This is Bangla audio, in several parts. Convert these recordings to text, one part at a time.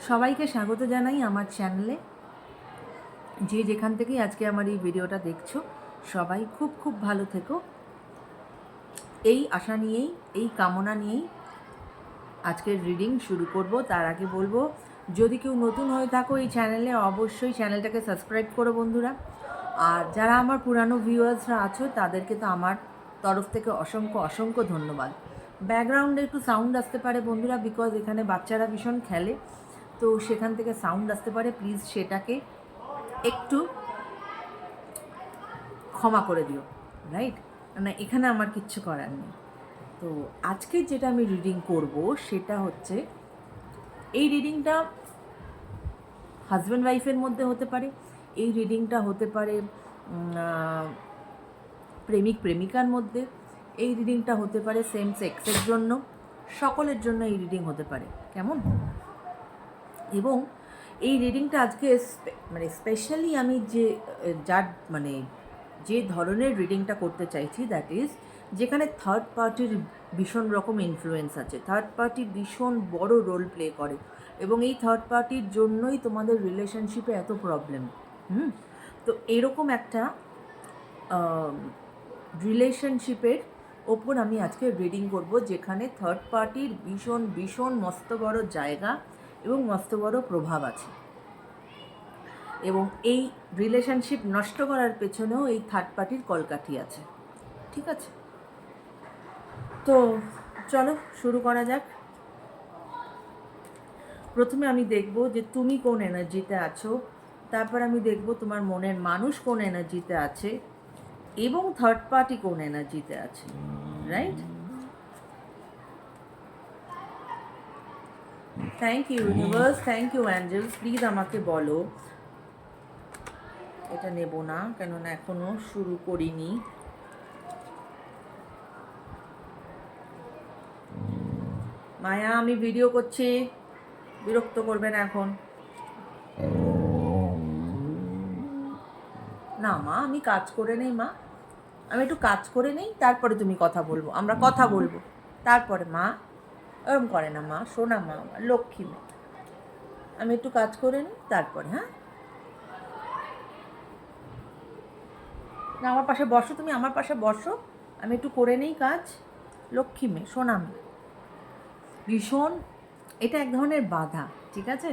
সবাইকে স্বাগত জানাই আমার চ্যানেলে। যে যেখান থেকেই আজকে আমার এই ভিডিওটা দেখছো, সবাই খুব খুব ভালো থেকো, এই আশা নিয়েই, এই কামনা নিয়েই আজকের রিডিং শুরু করব। তার আগে বলবো, যদি কেউ নতুন হয়ে থাকো এই চ্যানেলে, অবশ্যই চ্যানেলটাকে সাবস্ক্রাইব করো বন্ধুরা। আর যারা আমার পুরানো ভিউয়ার্সরা আছো, তাদেরকে তো আমার তরফ থেকে অসংখ্য অসংখ্য ধন্যবাদ। ব্যাকগ্রাউন্ডে একটু সাউন্ড আসতে পারে বন্ধুরা, বিকজ এখানে বাচ্চারা ভীষণ খেলে, তো সেখান থেকে সাউন্ড আসতে পারে। প্লিজ সেটাকে একটু ক্ষমা করে দিও, রাইট? মানে এখানে আমার কিচ্ছু করার নেই। তো আজকে যেটা আমি রিডিং করব সেটা হচ্ছে, এই রিডিংটা হাজব্যান্ড ওয়াইফের মধ্যে হতে পারে, এই রিডিংটা হতে পারে প্রেমিক প্রেমিকার মধ্যে, এই রিডিংটা হতে পারে সেম সেক্সের জন্য, সকলের জন্য এই রিডিং হতে পারে, কেমন? এবং এই রিডিংটা আজকে মানে স্পেশালি আমি যার মানে যে ধরনের রিডিংটা করতে চাইছি, দ্যাট ইজ যেখানে থার্ড পার্টির ভীষণ রকম ইনফ্লুয়েন্স আছে, থার্ড পার্টি ভীষণ বড় রোল প্লে করে, এবং এই থার্ড পার্টির জন্যই তোমাদের রিলেশনশিপে এত প্রবলেম। তো এরকম একটা রিলেশনশিপের ওপর আমি আজকে রিডিং করব, যেখানে থার্ড পার্টির ভীষণ ভীষণ মস্ত বড় জায়গা এবং মস্ত বড় প্রভাব আছে, এবং এই রিলেশনশিপ নষ্ট করার পেছনেও এই থার্ড পার্টির কলকাঠি আছে। ঠিক আছে, তো চলো শুরু করা যাক। প্রথমে আমি দেখব যে তুমি কোন এনার্জিতে আছো, তারপর আমি দেখব তোমার মনের মানুষ কোন এনার্জিতে আছে, এবং থার্ড পার্টি কোন এনার্জিতে আছে, right? Thank you universe, thank you angels. Please আমাকে বলো, এটা নেব না কেননা এখনো শুরু করিনি। মায়া, আমি ভিডিও করছি, বিরক্ত করবে না এখন। না মা, আমি কাজ করে নেই মা, আমি একটু কাজ করে নেই, তারপরে তুমি কথা বলবো, আমরা কথা বলবো তারপরে। মা ওরম করে না মা, শোনা মা, আমার লক্ষ্মী মা, আমি একটু কাজ করে নিই তারপরে। হ্যাঁ, না আমার পাশে বসো, তুমি আমার পাশে বসো, আমি একটু করে নিই কাজ। লক্ষ্মী মেয়ে, শোনা মা, ভীষণ এটা এক ধরনের বাধা, ঠিক আছে,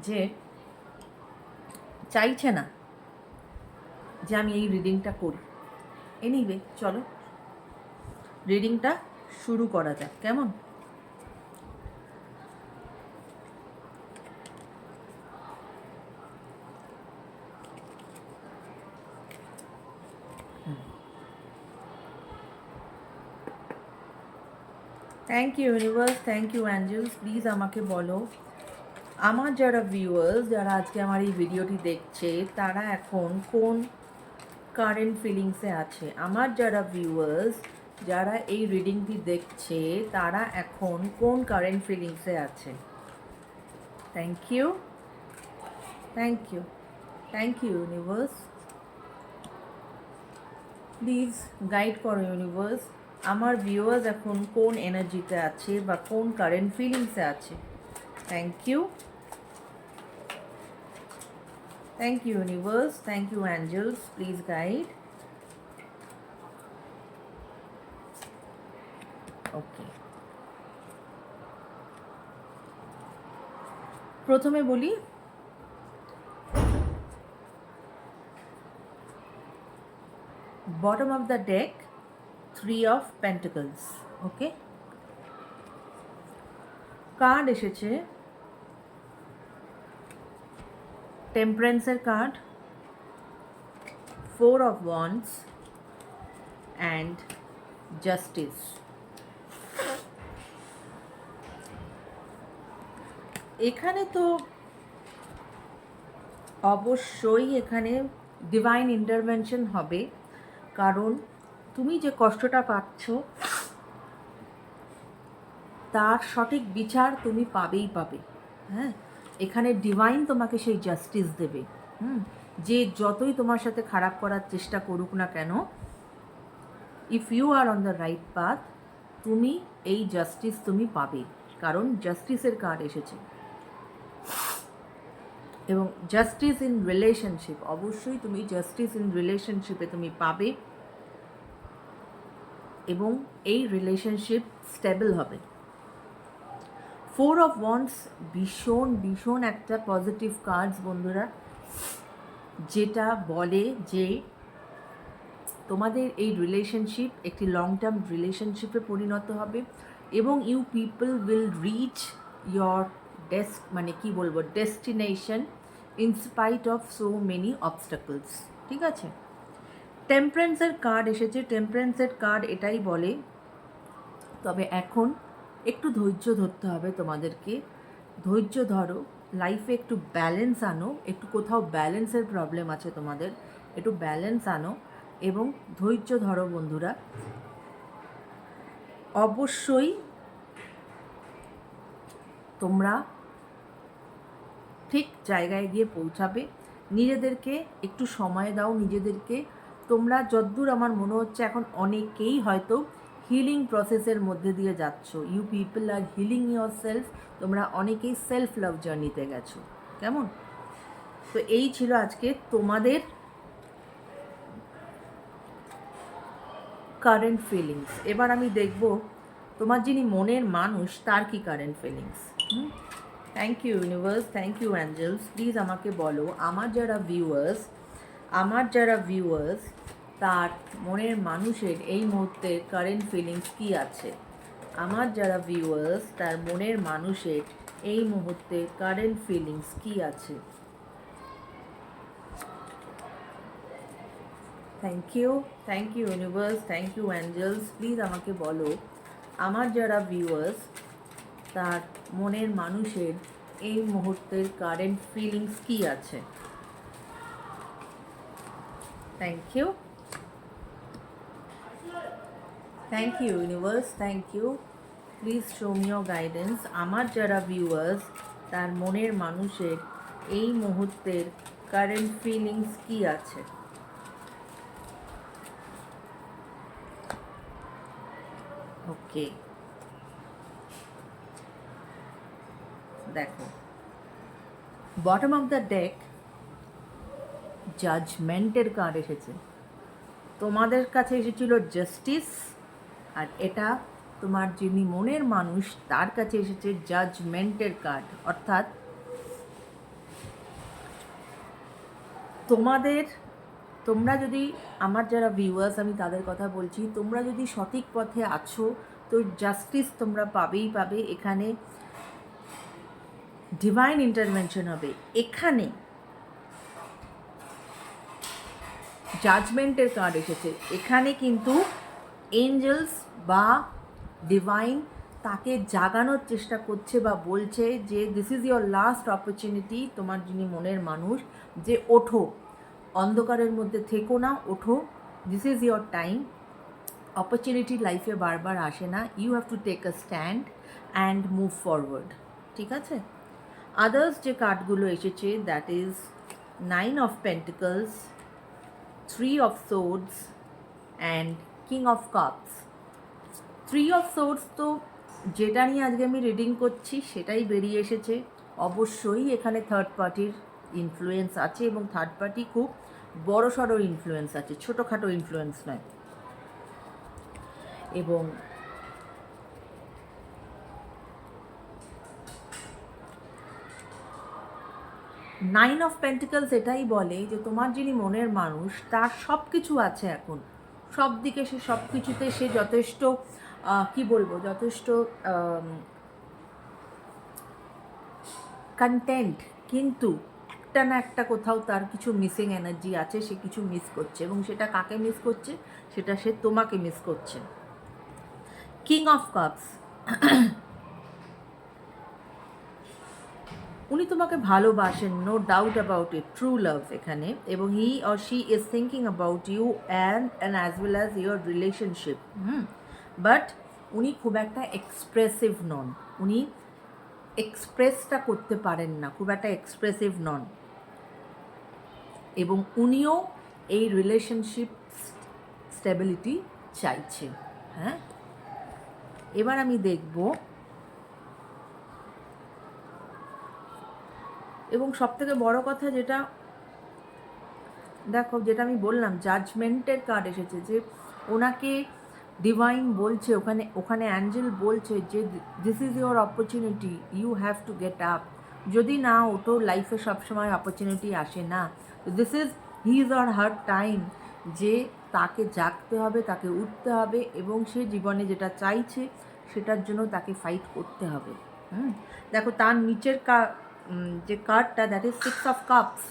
যে চাইছে না যে আমি এই রিডিংটা করি। এনিওয়ে চলো রিডিংটা শুরু করা যাক, কেমন? Thank you universe, thank you angels. Please আমাকে বলো, আমার যারা ভিউয়ার্স, যারা আজকে আমার এই ভিডিওটি দেখছে, তারা এখন কোন কারেন্ট ফিলিংসে আছে। আমার যারা ভিউয়ার্স, যারা এই রিডিংটি দেখছে, তারা এখন কোন কারেন্ট ফিলিংসে আছে। Thank you, thank you, thank you universe. Please guide করো ইউনিভার্স, আমার ভিউয়ার্স এখন কোন এনার্জিতে আছে বা কোন কারেন্ট ফিলিংসে আছে। Thank you, thank you universe, thank you angels. Please guide. Okay, প্রথমে বলি, bottom of the deck, 3 of Pentacles. ওকে, কার্ড এসেছে টেম্পারেন্সের card, 4 of Wands and Justice। এখানে তো অবশ্যই এখানে ডিভাইন ইন্টারভেনশন হবে, কারণ তুমি যে কষ্টটা পাচ্ছ তার সঠিক বিচার তুমি পাবেই পাবে। হ্যাঁ, এখানে ডিভাইন তোমাকে সেই জাস্টিস দেবে। যে যতই তোমার সাথে খারাপ করার চেষ্টা করুক না কেন, if you are on the right path, তুমি এই জাস্টিস তুমি পাবে, কারণ জাস্টিসের কার্ড এসেছে। এবং জাস্টিস ইন রিলেশনশিপ, অবশ্যই তুমি জাস্টিস ইন রিলেশনশিপে তুমি পাবে এবং এই রিলেশনশিপ স্টেবল হবে। 4 অফ ওয়ান্ডস ভীষণ ভীষণ একটা পজিটিভ কার্ডস বন্ধুরা, যেটা বলে যে তোমাদের এই রিলেশনশিপ একটি লং টার্ম রিলেশনশিপে পরিণত হবে এবং you people will reach your মানে কি বলবো, destination in spite of so many obstacles. ঠিক আছে, টেম্পারেন্সের কার্ড এসেছে। টেম্পারেন্সের কার্ড এটাই বলে, তবে এখন একটু ধৈর্য ধরতে হবে তোমাদেরকে। ধৈর্য ধরো, লাইফে একটু ব্যালেন্স আনো, একটু কোথাও ব্যালেন্সের প্রবলেম আছে তোমাদের, একটু ব্যালেন্স আনো এবং ধৈর্য ধরো বন্ধুরা। অবশ্যই তোমরা ঠিক জায়গায় গিয়ে পৌঁছাবে। নিজেদেরকে একটু সময় দাও, নিজেদেরকে। তোমরা যদ্দূর আমার মনে হচ্ছে এখন অনেকেই হয়তো হিলিং প্রসেসের মধ্যে দিয়ে যাচ্ছ। You people are healing your self. তোমরা অনেকেই সেলফ লাভ জার্নিতে গেছো। কেমন? তো এই ছিল আজকে তোমাদের কারেন্ট ফিলিংস। এবার আমি দেখব তোমার যিনি মনের মানুষ তার কি current feelings. Thank you universe, thank you angels. Please আমাকে বলো আমার যারা ভিউয়ার্স তার মনের মানুষের এই মুহূর্তে কারেন্ট ফিলিংস কি আছে। আমার যারা ভিউয়ার্স তার মনের মানুষের এই মুহূর্তে কারেন্ট ফিলিংস কি আছে। Thank you universe, thank you angels. Please আমাকে বলো আমার যারা ভিউয়ার্স তার মনের মানুষের এই মুহূর্তের কারেন্ট ফিলিংস কি আছে। Thank you universe, thank you. Please show me your guidance. আমার যারা ভিউয়ার্স তার মনের মানুষের এই মুহূর্তের কারেন্ট ফিলিংস কি আছে। ওকে, দেখো বটম অফ দ্য ডেক জাজমেন্টের কার্ড এসেছে। তোমাদের কাছে এসেছিল জাস্টিস, আর এটা তোমার যিনি মনের মানুষ তার কাছে এসেছে জাজমেন্টের কার্ড। অর্থাৎ তোমরা যদি, আমার যারা ভিউয়ার্স আমি তাদের কথা বলছি, তোমরা যদি সঠিক পথে আছো তো জাস্টিস তোমরা পাবেই পাবে। এখানে ডিভাইন ইন্টারভেনশন হবে। এখানে জাজমেন্টের কার্ড এসেছে। এখানে কিন্তু এঞ্জেলস বা ডিভাইন তাকে জাগানোর চেষ্টা করছে বা বলছে যে this is your last opportunity. তোমার যিনি মনের মানুষ, যে ওঠো, অন্ধকারের মধ্যে থেকো না, ওঠো, this is your time. Opportunity লাইফে বারবার আসে না, you have to take a stand and move forward. ঠিক আছে, আদার্স যে কার্ডগুলো এসেছে that is 9 of pentacles, 3 of swords and king of cups। 3 of swords তো যেটা নিয়ে আজকে আমি রিডিং করছি সেটাই বেরিয়ে এসেছে। অবশ্যই এখানে থার্ড পার্টির ইনফ্লুয়েন্স আছে এবং থার্ড পার্টি খুব বড়সড় ইনফ্লুয়েন্স আছে, ছোটোখাটো ইনফ্লুয়েন্স নয়। এবং নাইন অফ পেন্টিকলস এটাই বলে যে তোমার যিনি মনের মানুষ তার সব কিছু আছে এখন, সব দিকে সে সব কিছুতে সে যথেষ্ট কি বলবো, যথেষ্ট কন্টেন্ট, কিন্তু একটা না একটা কোথাও তার কিছু মিসিং এনার্জি আছে, সে কিছু মিস করছে এবং সেটা কাকে মিস করছে, সেটা সে তোমাকে মিস করছে। কিং অফ কাপস, উনি তোমাকে ভালোবাসেন, no doubt about it, true love এখানে। এবং he or she is thinking about you and as well as your relationship. But উনি খুব একটা এক্সপ্রেসিভ নন, উনি এক্সপ্রেসটা করতে পারেন না, খুব একটা এক্সপ্রেসিভ নন। এবং উনিও এই রিলেশনশিপ স্টেবিলিটি চাইছে। হ্যাঁ, এবার আমি দেখব এবং সবথেকে বড় কথা যেটা দেখো, যেটা আমি বললাম, জাজমেন্টের কার্ড এসেছে, যে ওনাকে ডিভাইন বলছে, ওখানে ওখানে অ্যাঞ্জেল বলছে যে this is your opportunity, you have to get up. যদি না ওঠো, লাইফে সবসময় অপরচুনিটি আসে না। This is his or her time, যে তাকে জাগতে হবে, তাকে উঠতে হবে, এবং সে জীবনে যেটা চাইছে সেটার জন্য তাকে ফাইট করতে হবে। দেখো তার নিচের যে কার্ডটা, that is 6 of cups.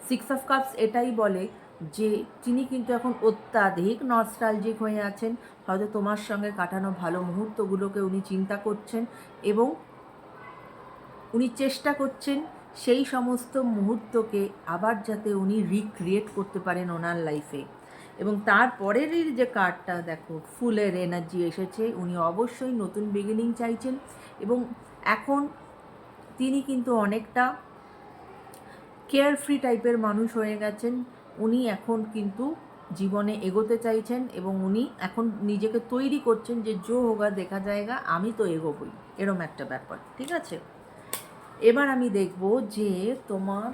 6 of cups এটাই বলে যে তিনি কিন্তু এখন অত্যাধিক নস্টালজিক হয়ে আছেন। হয়তো তোমার সঙ্গে কাটানো ভালো মুহূর্তগুলোকে উনি চিন্তা করছেন, এবং উনি চেষ্টা করছেন সেই সমস্ত মুহূর্তকে আবার যাতে উনি রিক্রিয়েট করতে পারেন ওনার লাইফে। এবং তারপরেরই যে কার্ডটা দেখো, ফুলের এনার্জি এসেছে, উনি অবশ্যই নতুন বিগিনিং চাইছেন, এবং এখন তিনি কিন্তু অনেকটা কেয়ারফ্রি টাইপের মানুষ হয়ে গেছেন। উনি এখন কিন্তু জীবনে এগোতে চাইছেন, এবং উনি এখন নিজেকে তৈরি করছেন যে জো হোগা দেখা জায়গা, আমি তো এগোবই, এরম একটা ব্যাপার। ঠিক আছে, এবার আমি দেখব যে তোমার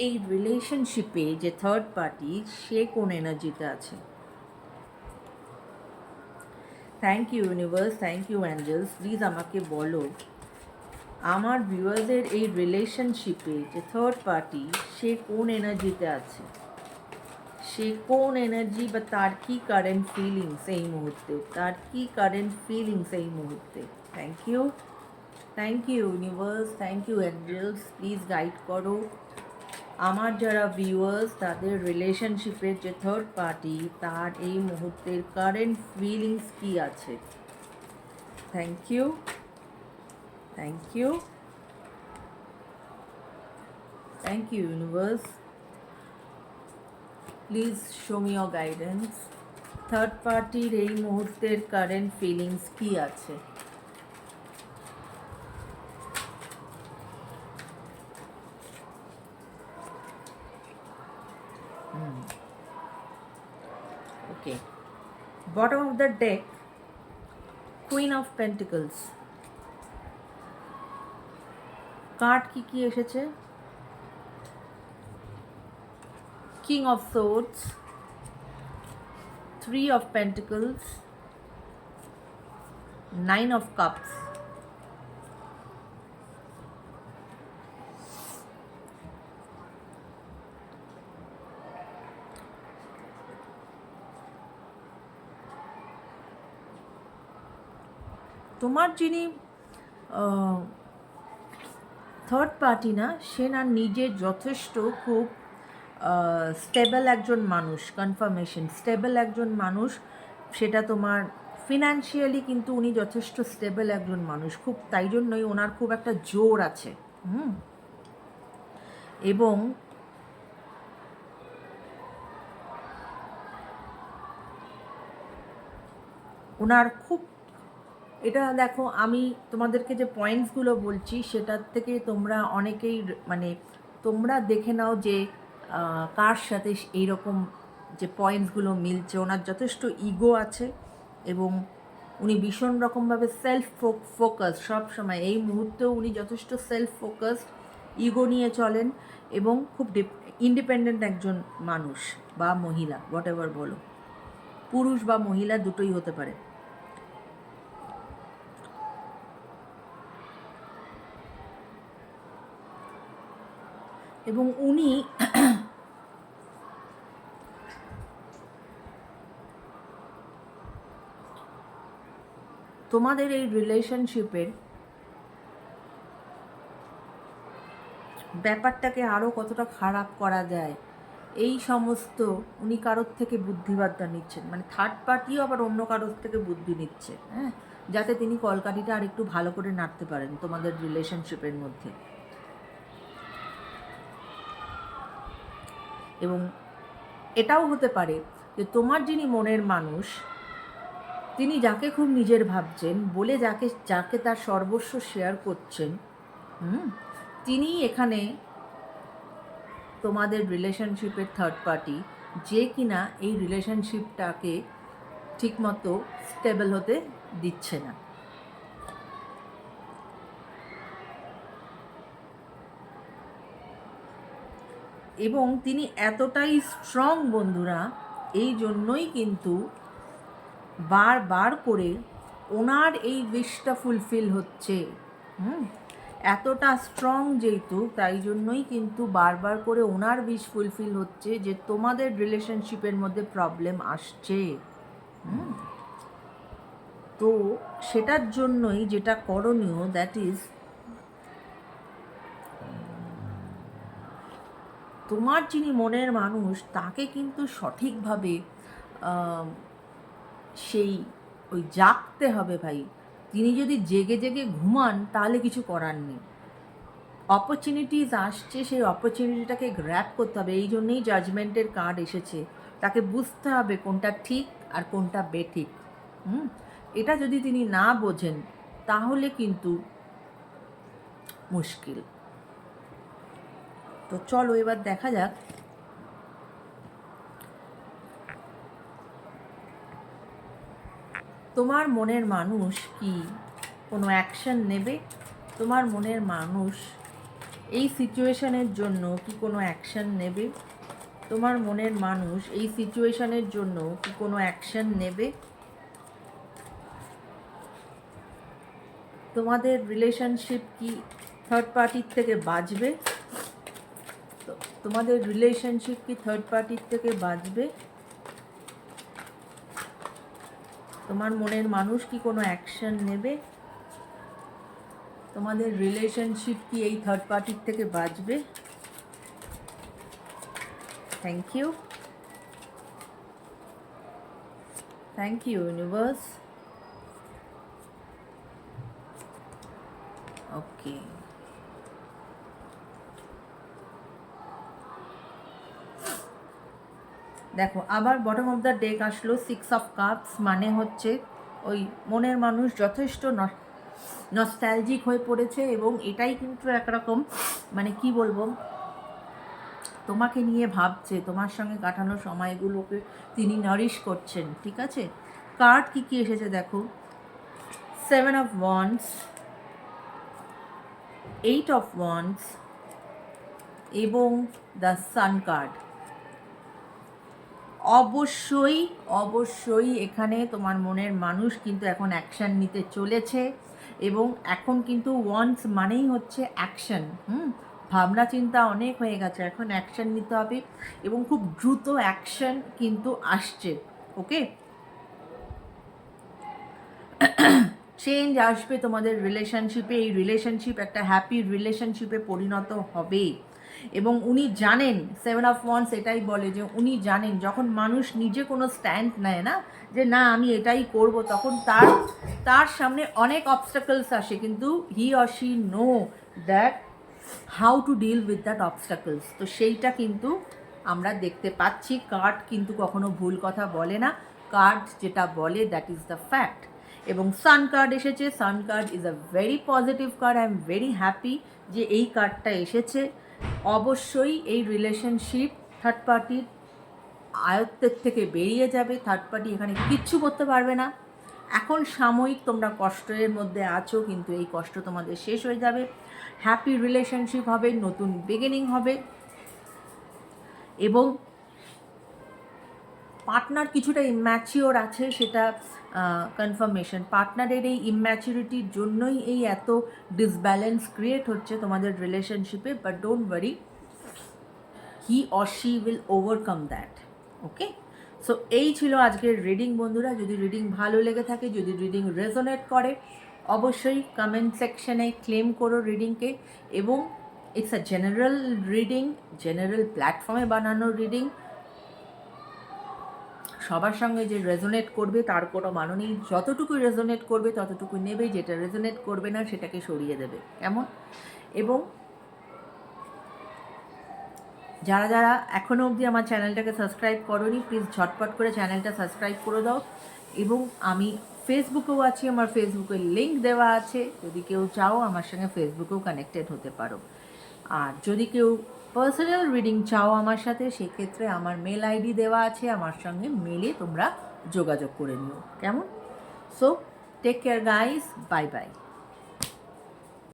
এই রিলেশনশিপে যে থার্ড পার্টি, সে কোন এনার্জিতে আছে। Thank you universe, thank you angels, please আমাকে বলো আমার ভিউয়ারদের এই রিলেশনশিপে যে থার্ড পার্টি, সে কোন এনার্জিতে আছে, সে কোন এনার্জি, বা তার কি কারেন্ট ফিলিংস এই মুহূর্তে, তার কি কারেন্ট ফিলিংস এই মুহূর্তে। Thank you universe, thank you angels, please guide করো আমার যারা ভিউয়ার্স, তাদের রিলেশনশিপের যে থার্ড পার্টি, তার এই মুহূর্তের কারেন্ট ফিলিংস কি আছে। Thank you universe, please show me your guidance. Third পার্টির এই মুহূর্তের কারেন্ট ফিলিংস কি আছে। Okay, bottom of the deck, queen of pentacles. Card কি এসেছে, king of swords, 3 of pentacles, 9 of cups. তোমার যিনি থার্ড পার্টি না, সে না নিজে যথেষ্ট খুব স্টেবল একজন মানুষ, কনফার্মেশন স্টেবল একজন মানুষ, সেটা তোমার ফিনান্সিয়ালি কিন্তু উনি যথেষ্ট স্টেবল একজন মানুষ, খুব তাই জন্যই ওনার খুব একটা জোর আছে। এবং ওনার খুব, এটা দেখো, আমি তোমাদেরকে যে পয়েন্টসগুলো বলছি সেটার থেকে তোমরা অনেকেই মানে তোমরা দেখে নাও যে কার সাথে এইরকম যে পয়েন্টসগুলো মিলছে। ওনার যথেষ্ট ইগো আছে, এবং উনি ভীষণ রকমভাবে সেলফ ফোকাস, সব সময় এই মুহূর্তেও উনি যথেষ্ট সেলফ ফোকাস, ইগো নিয়ে চলেন, এবং খুব ইন্ডিপেন্ডেন্ট একজন মানুষ বা মহিলা, হোয়াট এভার বলো, পুরুষ বা মহিলা দুটোই হতে পারে। এবং উনি তোমাদের এই রিলেশনশিপের ব্যাপারটাকে আরও কতটা খারাপ করা যায়, এই সমস্ত উনি কারোর থেকে বুদ্ধিবাদটা নিচ্ছেন, মানে থার্ড পার্টিও আবার অন্য কারোর থেকে বুদ্ধি নিচ্ছে, হ্যাঁ, যাতে তিনি কলকাঠিটা আর একটু ভালো করে নাড়তে পারেন তোমাদের রিলেশনশিপের মধ্যে। এবং এটাও হতে পারে যে তোমার যিনি মনের মানুষ, তিনি যাকে খুব নিজের ভাবছেন বলে, যাকে তার সর্বস্ব শেয়ার করছেন, তিনি এখানে তোমাদের রিলেশনশিপের থার্ড পার্টি, যে কিনা এই রিলেশনশিপটাকে ঠিকমতো স্টেবল হতে দিচ্ছে না। এবং তিনি এতটাই স্ট্রং বন্ধুরা, এই জন্যই কিন্তু বারবার করে ওনার এই উইশটা ফুলফিল হচ্ছে। এতটা স্ট্রং যেহেতু, তাই জন্যই কিন্তু বারবার করে ওনার উইশ ফুলফিল হচ্ছে যে তোমাদের রিলেশনশিপের মধ্যে প্রবলেম আসছে। তো সেটার জন্যই যেটা করণীয়, দ্যাট ইজ তোমার যিনি মনের মানুষ তাকে কিন্তু সঠিকভাবে সেই ওই জাগতে হবে ভাই। তিনি যদি জেগে জেগে ঘুমান তাহলে কিছু করার নেই। অপরচুনিটিস আসছে, সেই অপরচুনিটিটাকে গ্র্যাব করতে হবে। এই জন্যেই জাজমেন্টের কার্ড এসেছে। তাকে বুঝতে হবে কোনটা ঠিক আর কোনটা বেঠিক। এটা যদি তিনি না বোঝেন তাহলে কিন্তু মুশকিল। তো চলো এবার দেখা যাক তোমার মনের মানুষ কি কোনো অ্যাকশন নেবে। তোমার মনের মানুষ এই সিচুয়েশনের জন্য কি কোনো অ্যাকশন নেবে। তোমার মনের মানুষ এই সিচুয়েশনের জন্য কি কোনো অ্যাকশন নেবে। তোমাদের রিলেশনশিপ কি থার্ড পার্টির থেকে বাঁচবে। তোমাদের রিলেশনশিপ কি থার্ড পার্টির থেকে বাঁচবে। তোমার মনের মানুষ কি কোনো অ্যাকশন নেবে। তোমাদের রিলেশনশিপ কি এই থার্ড পার্টির থেকে বাঁচবে। Thank you, thank you universe. Okay, দেখো আবার বটম অফ দ্য ডেক আসলো 6 অফ কাপস। মানে হচ্ছে ওই মনের মানুষ যথেষ্ট নস্টালজিক হয়ে পড়েছে এবং এটাই কিন্তু একরকম মানে কি বলবো, তোমাকে নিয়ে ভাবছে, তোমার সঙ্গে কাটানো সময়গুলোকে তিনি নারিশ করছেন। ঠিক আছে, কার্ড কী কী এসেছে দেখো। 7 অফ ওয়ান্ডস, 8 অফ ওয়ান্ডস এবং দ্য সান কার্ড। অবশ্যই অবশ্যই এখানে তোমার মনের মানুষ কিন্তু এখন অ্যাকশান নিতে চলেছে এবং এখন কিন্তু ওয়ান্স মানেই হচ্ছে অ্যাকশান। ভাবনা চিন্তা অনেক হয়ে গেছে, এখন অ্যাকশান নিতে হবে এবং খুব দ্রুত অ্যাকশান কিন্তু আসছে। ওকে, চেঞ্জ আসবে তোমাদের রিলেশনশিপে। এই রিলেশনশিপ একটা হ্যাপি রিলেশনশিপে পরিণত হবে এবং উনি জানেন, 7 অফ ওয়ান্স এটাই বলে যে উনি জানেন যখন মানুষ নিজে কোনো স্ট্যান্ড নেয় না যে না আমি এটাই করব, তখন তার সামনে অনেক অবস্টাকলস আসে, কিন্তু he or she know that how to deal with that obstacles. তো সেইটা কিন্তু আমরা দেখতে পাচ্ছি। কার্ড কিন্তু কখনো ভুল কথা বলে না, কার্ড যেটা বলে দ্যাট ইজ দ্য ফ্যাক্ট। এবং সান কার্ড এসেছে। Sun card is a very positive card. I am very happy যে এই কার্ডটা এসেছে। অবশ্যই এই রিলেশনশিপ থার্ড পার্টির আয়ত্তের থেকে বেরিয়ে যাবে। থার্ড পার্টি এখানে কিচ্ছু করতে পারবে না। এখন সাময়িক তোমরা কষ্টের মধ্যে আছো, কিন্তু এই কষ্ট তোমাদের শেষ হয়ে যাবে। হ্যাপি রিলেশনশিপ হবে, নতুন বিগিনিং হবে এবং পার্টনার কিছুটা ইম্যাচিওর আছে, সেটা কনফার্মেশন। পার্টনারের এই ইম্যাচিউরিটির জন্যই এই এত ডিসব্যালেন্স ক্রিয়েট হচ্ছে তোমাদের রিলেশনশিপে। But don't worry, he or she will overcome that. Okay, so এই ছিল আজকের রিডিং বন্ধুরা। যদি রিডিং ভালো লেগে থাকে, যদি রিডিং রেজোনেট করে, অবশ্যই কমেন্ট সেকশনে ক্লেম করো রিডিংকে। এবং it's a general reading, general প্ল্যাটফর্মে বানানো রিডিং। সবার সঙ্গে যে রেজোনেট করবে তার কোনো মানে নেই। যতটুকু রেজোনেট করবে ততটুকু নেবে, যেটা রেজোনেট করবে না সেটাকে সরিয়ে দেবে। কেমন? এবং যারা যারা এখনও অবধি আমার চ্যানেলটাকে সাবস্ক্রাইব করোনি, প্লিজ ঝটপট করে চ্যানেলটা সাবস্ক্রাইব করে দাও। এবং আমি ফেসবুকেও আছি, আমার ফেসবুকের লিঙ্ক দেওয়া আছে, যদি কেউ চাও আমার সঙ্গে ফেসবুকেও কানেক্টেড হতে পারো। আর যদি কেউ পার্সোনাল রিডিং চাও আমার সাথে, সেক্ষেত্রে আমার মেল আইডি দেওয়া আছে, আমার সঙ্গে মেলে তোমরা যোগাযোগ করে নিও। কেমন? So take care guys, bye by.